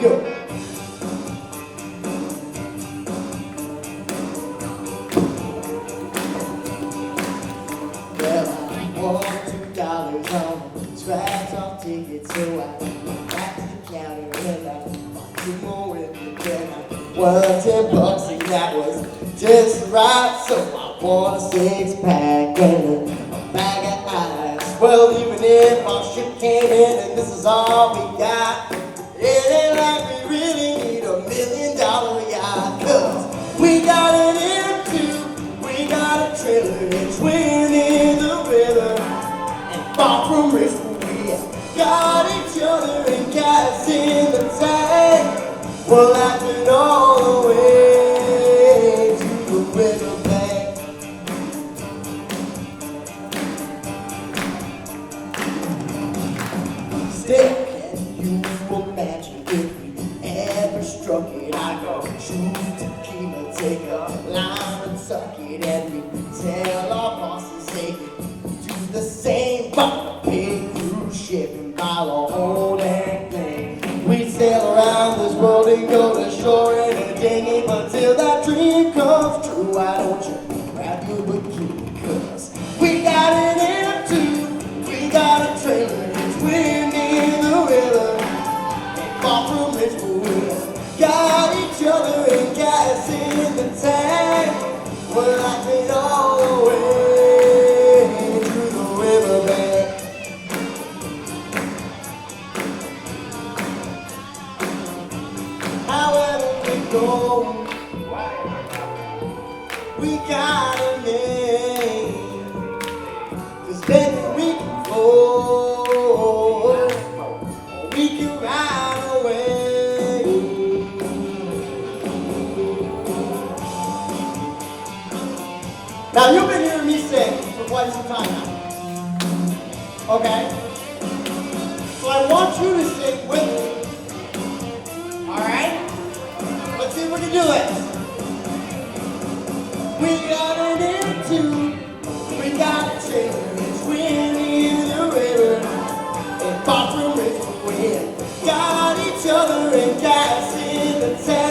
go. Well, I won $2 on scratch-off tickets, so I went back to the counter and I bought 2 more with the then I won $10 and that was just right. So I bought a 6-pack and a bag of ice. Well, even if our ship came in and this is all we got, it ain't like we really need $1 million yacht. 'Cause we got an M2, we got a trailer, it's way near the river, and far from risk. We got each other and gas in the tank. We're laughing all the way to the riverbank. Still, can you imagine if we ever struck it? I go choose tequila, take a lime and suck it, and we tell our bosses they can do the same, but pay cruise ship and buy the whole dang thing. We sail around this world and go to shore in a dinghy, but till that dream comes true, why don't you grab your bikini? 'Cause we got an M2, we got a trailer, it's way near the river, and far from rich, but we got each other and gas in the tank. We're laughing all the way to the riverbank. However we go, we got a name. 'Cause baby, we can float, or we can ride away. Now you've been hearing me sing for quite some time now. Okay? So I want you to sing with me. Alright? Let's see if we can do it. We got an M2, we got a trailer, it's way near the river, and far from rich, we got each other and gas in the tank.